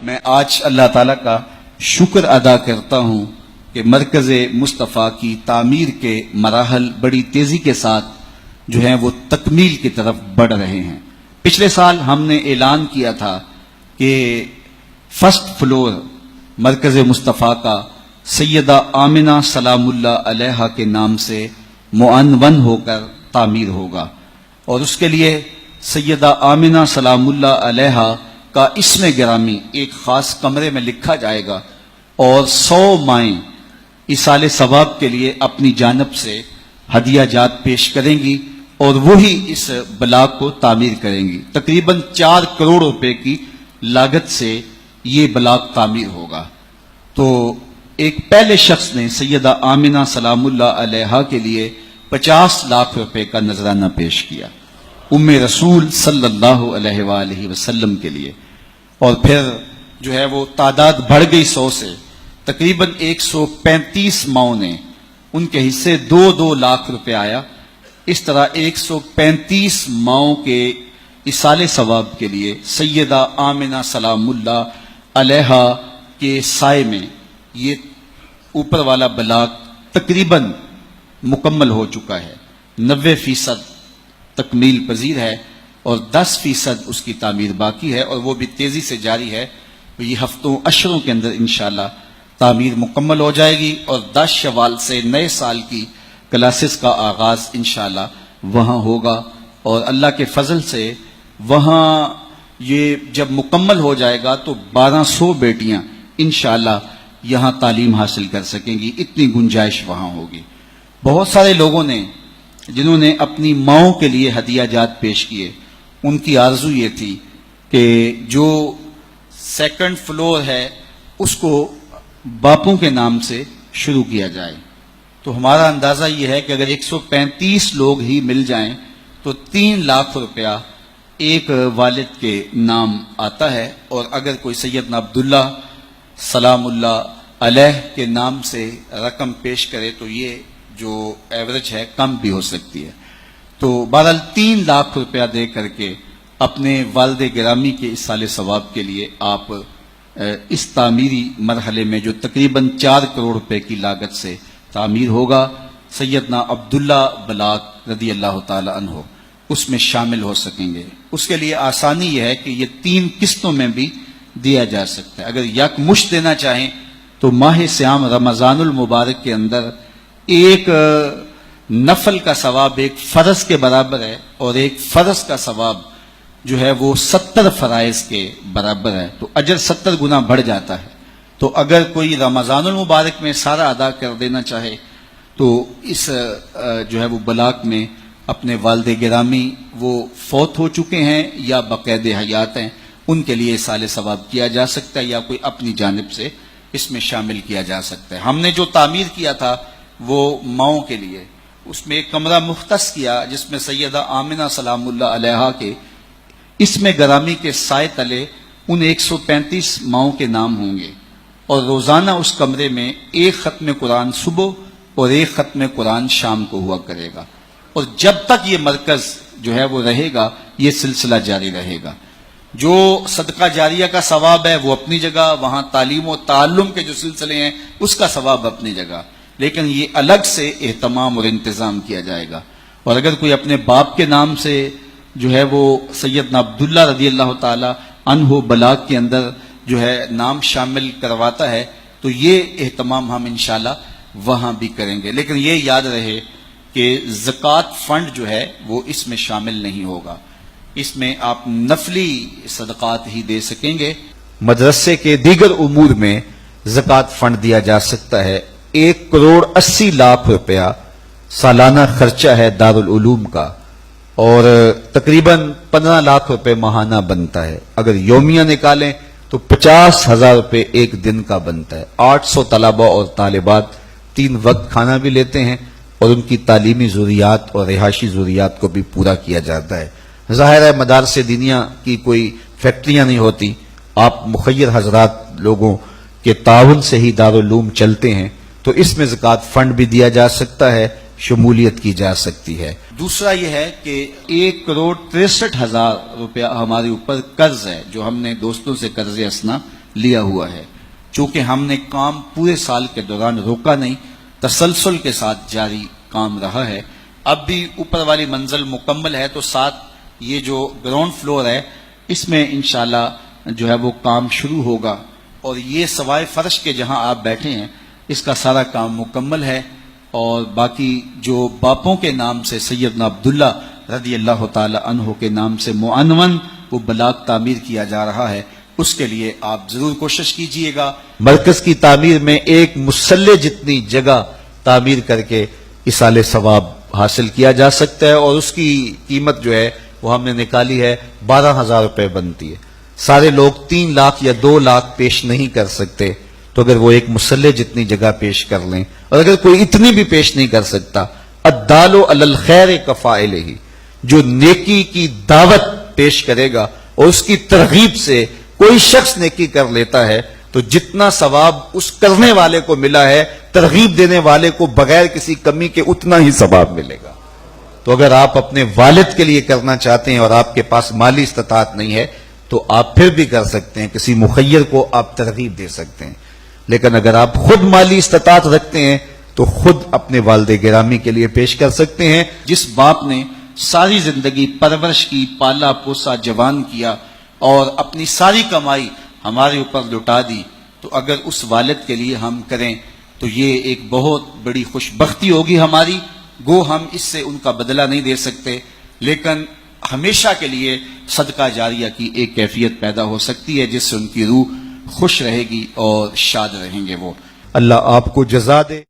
میں آج اللہ تعالیٰ کا شکر ادا کرتا ہوں کہ مرکز مصطفیٰ کی تعمیر کے مراحل بڑی تیزی کے ساتھ جو ہیں وہ تکمیل کی طرف بڑھ رہے ہیں۔ پچھلے سال ہم نے اعلان کیا تھا کہ فرسٹ فلور مرکز مصطفیٰ کا سیدہ آمنہ سلام اللہ علیہا کے نام سے معنون ہو کر تعمیر ہوگا، اور اس کے لیے سیدہ آمنہ سلام اللہ علیہا کا اسم گرامی ایک خاص کمرے میں لکھا جائے گا، اور 100 مائیں ایصال ثواب کے لیے اپنی جانب سے ہدیہ جات پیش کریں گی، اور وہی اس بلاک کو تعمیر کریں گی۔ تقریباً 4 کروڑ روپے کی لاگت سے یہ بلاک تعمیر ہوگا۔ تو ایک پہلے شخص نے سیدہ آمنہ سلام اللہ علیہا کے لیے 50 لاکھ روپے کا نذرانہ پیش کیا، ام رسول صلی اللہ علیہ وآلہ وسلم کے لیے، اور پھر جو ہے وہ تعداد بڑھ گئی 100 سے، تقریباً 135 ماؤں نے ان کے حصے 2-2 لاکھ روپے آیا۔ اس طرح 135 ماؤں کے ایصال ثواب کے لیے سیدہ آمنہ سلام اللہ علیہا کے سائے میں یہ اوپر والا بلاک تقریباً مکمل ہو چکا ہے، 90% تکمیل پذیر ہے، اور 10% اس کی تعمیر باقی ہے، اور وہ بھی تیزی سے جاری ہے۔ یہ ہفتوں اشروں کے اندر انشاءاللہ تعمیر مکمل ہو جائے گی، اور 10 شوال سے نئے سال کی کلاسز کا آغاز انشاءاللہ وہاں ہوگا، اور اللہ کے فضل سے وہاں یہ جب مکمل ہو جائے گا تو 1200 بیٹیاں انشاءاللہ یہاں تعلیم حاصل کر سکیں گی، اتنی گنجائش وہاں ہوگی۔ بہت سارے لوگوں نے جنہوں نے اپنی ماؤں کے لیے ہدیہ جات پیش کیے، ان کی آرزو یہ تھی کہ جو 2nd فلور ہے اس کو باپوں کے نام سے شروع کیا جائے۔ تو ہمارا اندازہ یہ ہے کہ اگر 135 لوگ ہی مل جائیں تو 3 لاکھ روپیہ ایک والد کے نام آتا ہے، اور اگر کوئی سیدنا عبداللہ سلام اللہ علیہ کے نام سے رقم پیش کرے تو یہ جو ایوریج ہے کم بھی ہو سکتی ہے۔ تو بہرحال 3 لاکھ روپیہ دے کر کے اپنے والد گرامی کے ایصال ثواب کے لیے آپ اس تعمیری مرحلے میں جو تقریباً 4 کروڑ روپے کی لاگت سے تعمیر ہوگا، سیدنا عبداللہ بلاک رضی اللہ تعالی عنہ، اس میں شامل ہو سکیں گے۔ اس کے لیے آسانی یہ ہے کہ یہ 3 قسطوں میں بھی دیا جا سکتا ہے۔ اگر یکمشت دینا چاہیں تو ماہ صیام رمضان المبارک کے اندر ایک نفل کا ثواب ایک فرض کے برابر ہے، اور ایک فرض کا ثواب جو ہے وہ 70 فرائض کے برابر ہے، تو اجر 70 گنا بڑھ جاتا ہے۔ تو اگر کوئی رمضان المبارک میں سارا ادا کر دینا چاہے تو اس جو ہے وہ بلاک میں اپنے والد گرامی وہ فوت ہو چکے ہیں یا بقید حیات ہیں، ان کے لیے ایصال ثواب کیا جا سکتا ہے، یا کوئی اپنی جانب سے اس میں شامل کیا جا سکتا ہے۔ ہم نے جو تعمیر کیا تھا وہ ماؤں کے لیے، اس میں ایک کمرہ مختص کیا جس میں سیدہ آمنہ سلام اللہ علیہا کے اسم گرامی کے سائے تلے ان 135 ماؤں کے نام ہوں گے، اور روزانہ اس کمرے میں ایک ختم قرآن صبح اور ایک ختم قرآن شام کو ہوا کرے گا، اور جب تک یہ مرکز جو ہے وہ رہے گا یہ سلسلہ جاری رہے گا۔ جو صدقہ جاریہ کا ثواب ہے وہ اپنی جگہ، وہاں تعلیم و تعلم کے جو سلسلے ہیں اس کا ثواب اپنی جگہ، لیکن یہ الگ سے اہتمام اور انتظام کیا جائے گا۔ اور اگر کوئی اپنے باپ کے نام سے جو ہے وہ سیدنا عبداللہ رضی اللہ تعالی عنہ بلاک کے اندر جو ہے نام شامل کرواتا ہے تو یہ اہتمام ہم انشاءاللہ وہاں بھی کریں گے، لیکن یہ یاد رہے کہ زکوٰۃ فنڈ جو ہے وہ اس میں شامل نہیں ہوگا، اس میں آپ نفلی صدقات ہی دے سکیں گے۔ مدرسے کے دیگر امور میں زکوٰۃ فنڈ دیا جا سکتا ہے۔ 1 کروڑ 80 لاکھ روپیہ سالانہ خرچہ ہے دارالعلوم کا، اور تقریباً 15 لاکھ روپے ماہانہ بنتا ہے۔ اگر یومیہ نکالیں تو 50,000 روپے ایک دن کا بنتا ہے۔ 800 طلباء اور طالبات 3 وقت کھانا بھی لیتے ہیں، اور ان کی تعلیمی ضروریات اور رہائشی ضروریات کو بھی پورا کیا جاتا ہے۔ ظاہر ہے مدارس دینیہ کی کوئی فیکٹریاں نہیں ہوتی، آپ مخیر حضرات لوگوں کے تعاون سے ہی دارالعلوم چلتے ہیں، تو اس میں زکوٰۃ فنڈ بھی دیا جا سکتا ہے، شمولیت کی جا سکتی ہے۔ دوسرا یہ ہے کہ 1 کروڑ 63 ہزار روپیہ ہمارے اوپر قرض ہے جو ہم نے دوستوں سے قرض اسنا لیا ہوا ہے. چونکہ ہم نے کام پورے سال کے دوران روکا نہیں، تسلسل کے ساتھ جاری کام رہا ہے. اب بھی اوپر والی منزل مکمل ہے تو ساتھ یہ جو گراؤنڈ فلور ہے اس میں انشاءاللہ جو ہے وہ کام شروع ہوگا. اور یہ سوائے فرش کے جہاں آپ بیٹھے ہیں اس کا سارا کام مکمل ہے. اور باقی جو باپوں کے نام سے سیدنا عبداللہ رضی اللہ تعالی عنہ کے نام سے معنون وہ بلاک تعمیر کیا جا رہا ہے، اس کے لیے آپ ضرور کوشش کیجئے گا. مرکز کی تعمیر میں ایک مسلح جتنی جگہ تعمیر کر کے اصالِ ثواب حاصل کیا جا سکتا ہے، اور اس کی قیمت جو ہے وہ ہم نے نکالی ہے 12,000 روپے بنتی ہے. سارے لوگ 3 لاکھ یا 2 لاکھ پیش نہیں کر سکتے، تو اگر وہ ایک مسلح جتنی جگہ پیش کر لیں، اور اگر کوئی اتنی بھی پیش نہیں کر سکتا، الدال علی الخیر کفاعلہ، جو نیکی کی دعوت پیش کرے گا اور اس کی ترغیب سے کوئی شخص نیکی کر لیتا ہے تو جتنا ثواب اس کرنے والے کو ملا ہے، ترغیب دینے والے کو بغیر کسی کمی کے اتنا ہی ثواب ملے گا. تو اگر آپ اپنے والد کے لیے کرنا چاہتے ہیں اور آپ کے پاس مالی استطاعت نہیں ہے تو آپ پھر بھی کر سکتے ہیں، کسی مخیر کو آپ ترغیب دے سکتے ہیں. لیکن اگر آپ خود مالی استطاعت رکھتے ہیں تو خود اپنے والد گرامی کے لیے پیش کر سکتے ہیں. جس باپ نے ساری زندگی پرورش کی، پالا پوسا، جوان کیا اور اپنی ساری کمائی ہمارے اوپر لٹا دی، تو اگر اس والد کے لیے ہم کریں تو یہ ایک بہت بڑی خوش بختی ہوگی ہماری. گو ہم اس سے ان کا بدلہ نہیں دے سکتے، لیکن ہمیشہ کے لیے صدقہ جاریہ کی ایک کیفیت پیدا ہو سکتی ہے جس سے ان کی روح خوش رہے گی اور شاد رہیں گے وہ. اللہ آپ کو جزا دے.